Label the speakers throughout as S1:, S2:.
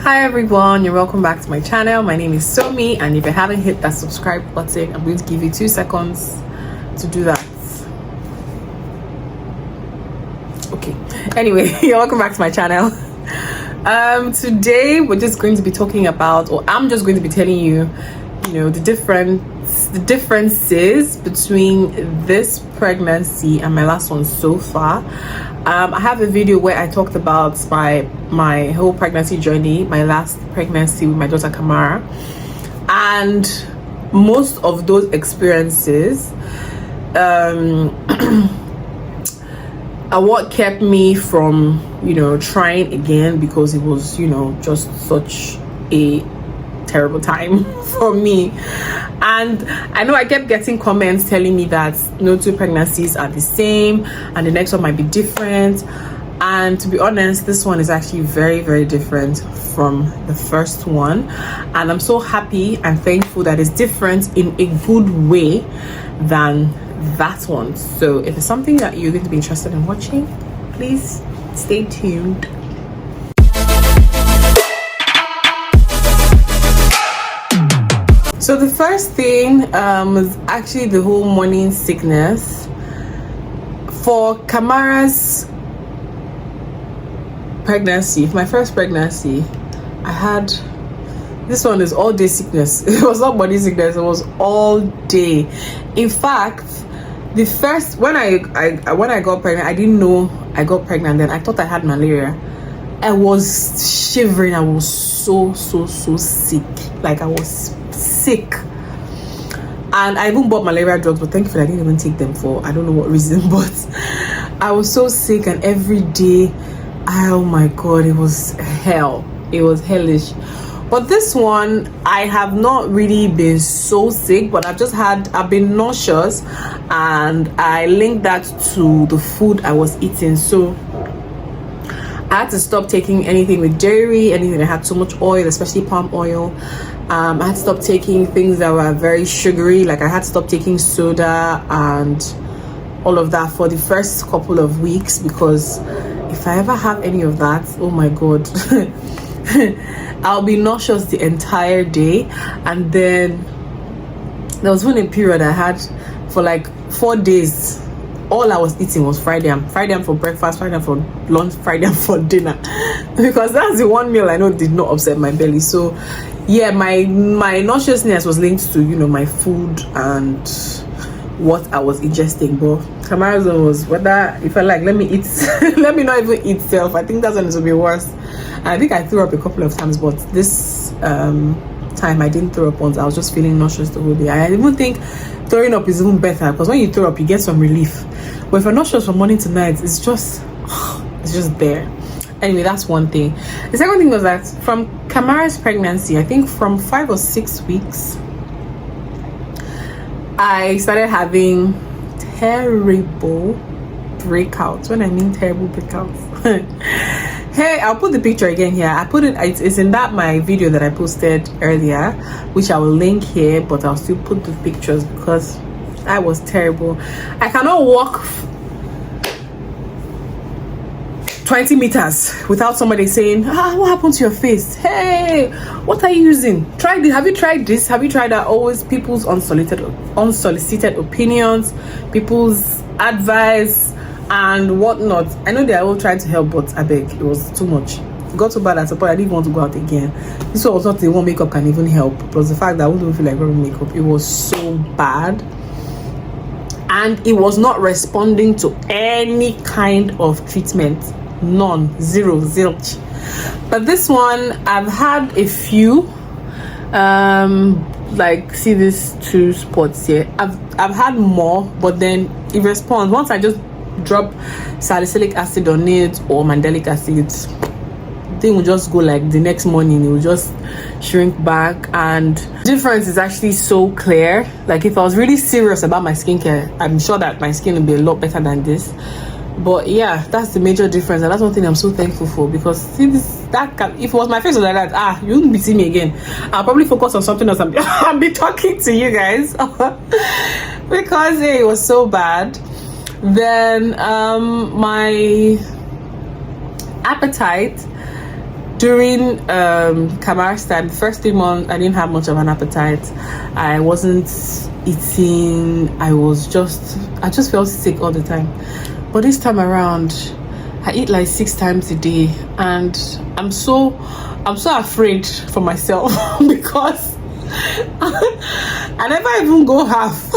S1: Hi everyone, you're welcome back to my channel. My name is Somi, and if you haven't hit that subscribe button, I'm going to give you 2 seconds to do that. Okay, anyway, you're welcome back to my channel. Today we're just going to be talking about, or I'm just going to be telling you, the differences between this pregnancy and my last one so far. I have a video where I talked about my whole pregnancy journey, my last pregnancy with my daughter Kamara, and most of those experiences are what kept me from trying again, because it was just such a terrible time for me. And I know I kept getting comments telling me that no two pregnancies are the same and the next one might be different, and to be honest, this one is actually very, very different from the first one, and I'm so happy and thankful that it's different in a good way than that one. So if it's something that you're going to be interested in watching, please stay tuned. So the first thing was actually the whole morning sickness. For Kamara's pregnancy, my first pregnancy, I had, this one is all day sickness. It was not body sickness, it was all day. In fact, the first, when I got pregnant, I didn't know I got pregnant then. I thought I had malaria. I was shivering. I was so sick. Like, I was sick, and I even bought malaria drugs, but thankfully I didn't even take them for I don't know what reason. But I was so sick, and every day, oh my god, it was hell. It was hellish. But this one, I have not really been so sick, but I've been nauseous, and I linked that to the food I was eating. So I had to stop taking anything with dairy, anything that had too much oil, especially palm oil. I had to stop taking things that were very sugary, like I had to stop taking soda and all of that for the first couple of weeks, because if I ever have any of that, oh my god, I'll be nauseous the entire day. And then there was one period I had for like 4 days. All I was eating was fried yam for breakfast, fried yam for lunch, fried yam for dinner, because that's the one meal I know did not upset my belly. So yeah, my nauseousness was linked to my food and what I was ingesting. But Kamara's was whether if I like, let me eat let me not even eat self. I think that's when it will be worse. And I think I threw up a couple of times, but this time I didn't throw up once. I was just feeling nauseous the whole day. I even think throwing up is even better, because when you throw up you get some relief, but if you're nauseous from morning to night, it's just there. Anyway, that's one thing. The second thing was that from Kamara's pregnancy, I think from 5 or 6 weeks, I started having terrible breakouts. When I mean terrible breakouts, hey, I'll put the picture again here. I put it's in my video that I posted earlier, which I will link here, but I'll still put the pictures because I was terrible. I cannot walk 20 meters without somebody saying, what happened to your face? Hey, what are you using? Try this. Have you tried this? Have you tried that? Always people's unsolicited opinions, people's advice and whatnot. I know they are all trying to help, but I beg, it was too much. It got so bad at some point I didn't want to go out again. This was not the one makeup can even help, plus the fact that I wouldn't feel like wearing makeup. It was so bad, and it was not responding to any kind of treatment. None, zero, zilch. But this one, I've had a few, like, see these 2 spots here. I've had more, but then it responds once I just drop salicylic acid on it or mandelic acid. Thing will just go, like the next morning it will just shrink back, and difference is actually so clear. Like, if I was really serious about my skincare, I'm sure that my skin would be a lot better than this. But yeah, that's the major difference, and that's one thing I'm so thankful for, because see this, if it was my face like that, you wouldn't be seeing me again. I'll probably focus on something else. I'll be talking to you guys because it was so bad. Then my appetite during Kamara's time, the first 3 months, I didn't have much of an appetite. I wasn't eating. I just felt sick all the time. But this time around, I eat like 6 times a day, and I'm so afraid for myself because I never even go half.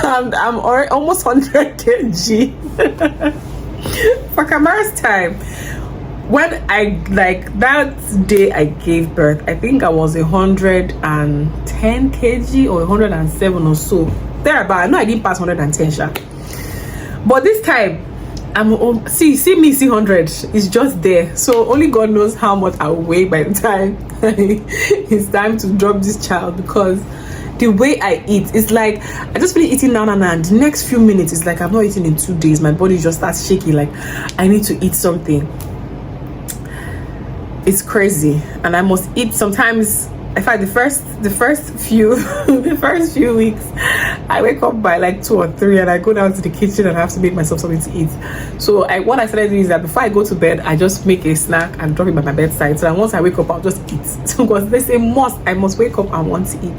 S1: I'm almost 100 kg for Kamara's time. When I that day I gave birth, I think I was 110 kg or 107 or so. Thereabout. No, I didn't pass 110, sha. But this time, I'm see me see 100. It's just there. So only God knows how much I'll weigh by the time it's time to drop this child, because the way I eat, it's like I just feel eating now and the next few minutes it's like I've not eaten in 2 days. My body just starts shaking, like I need to eat something. It's crazy, and I must eat sometimes. In fact, the first few the first few weeks, I wake up by like 2 or 3, and I go down to the kitchen and I have to make myself something to eat. So what I started doing is that before I go to bed, I just make a snack and drop it by my bedside. So that once I wake up, I'll just eat. So because they say I must wake up and want to eat.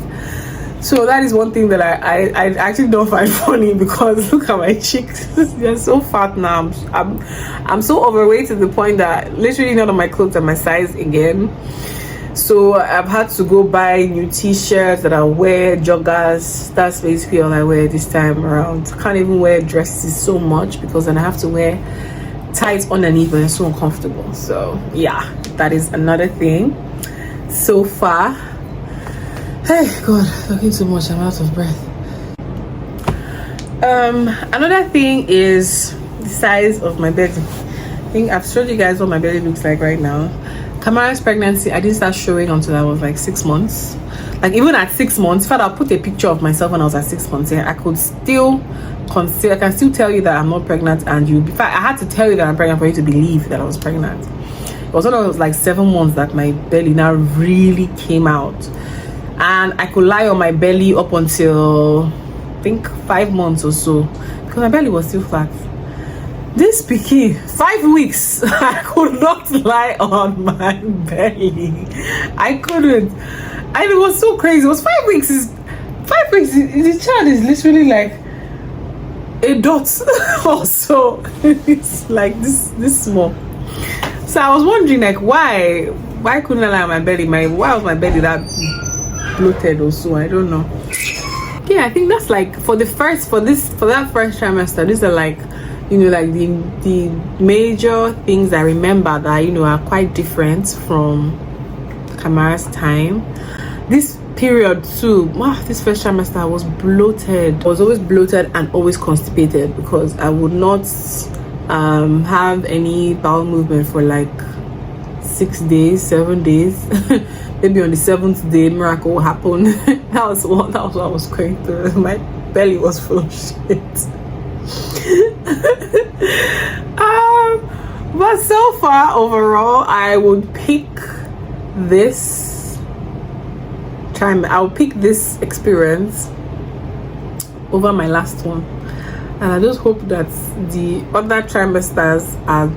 S1: So that is one thing that I actually don't find funny, because look at my cheeks. They're so fat now. I'm so overweight to the point that literally none of my clothes are my size again. So I've had to go buy new t-shirts that I wear, joggers. That's basically all I wear this time around. Can't even wear dresses so much, because then I have to wear tights underneath and it's so uncomfortable. So yeah, that is another thing. So far, hey God, talking too much, I'm out of breath. Another thing is the size of my belly. I think I've showed you guys what my belly looks like right now. Kamara's pregnancy, I didn't start showing until I was like 6 months. Like even at 6 months, in fact, I'll put a picture of myself when I was at 6 months. Yeah, I could still consider, I can still tell you that I'm not pregnant, and in fact, I had to tell you that I'm pregnant for you to believe that I was pregnant. It was when I was like 7 months that my belly now really came out, and I could lie on my belly up until I think 5 months or so, because my belly was still flat. This pikin, 5 weeks, I could not lie on my belly. I couldn't. And it was so crazy. It was 5 weeks. 5 weeks. The child is literally like a dot also. It's like this small. So I was wondering, like, why couldn't I lie on my belly? Why was my belly that bloated or so? I don't know. Yeah, I think that's like for that first trimester. These are like, you know, like the major things I remember that, you know, are quite different from Kamara's time. This period too, wow, this first trimester I was bloated. I was always bloated and always constipated, because I would not have any bowel movement for like 6 days, 7 days. Maybe on the 7th day, miracle happened. that was what I was going through. My belly was full of shit. But so far overall, I would pick this time. I'll pick this experience over my last one, and I just hope that the other trimesters are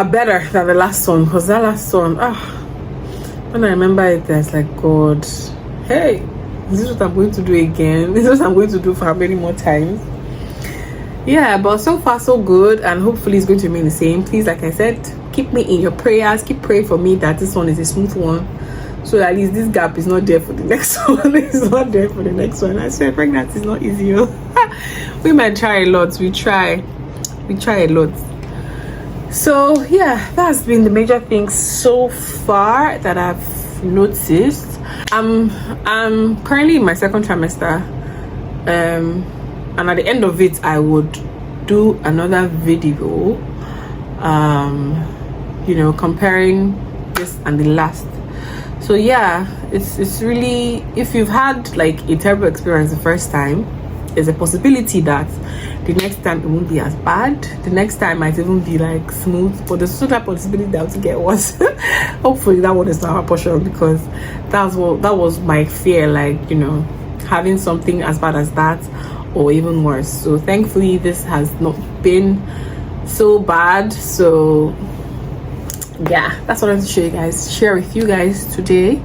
S1: better than the last one, because that last one, when I remember it, I was like, God, hey, this is what I'm going to do again. This is what I'm going to do for how many more times? Yeah, but so far so good, and hopefully it's going to remain the same. Please, like I said, keep me in your prayers. Keep praying for me that this one is a smooth one, so that at least this gap is not there for the next one. It's not there for the next one. I swear, pregnancy is not easy. We might try a lot. We try a lot. So yeah, that's been the major things so far that I've noticed. I'm currently in my 2nd trimester, and at the end of it I would do another video, you know, comparing this and the last. So yeah, it's really, if you've had like a terrible experience the first time, there's a possibility that the next time it won't be as bad. The next time might even be like smooth, but there's also that possibility that will get worse. Hopefully that one is not our portion, because that was my fear, like, you know, having something as bad as that or even worse. So thankfully this has not been so bad. So yeah, that's what I wanted to show you guys, share with you guys today.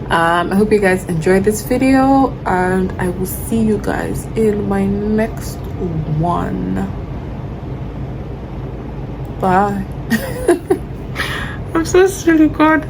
S1: I hope you guys enjoyed this video, and I will see you guys in my next one. Bye. I'm so silly, God.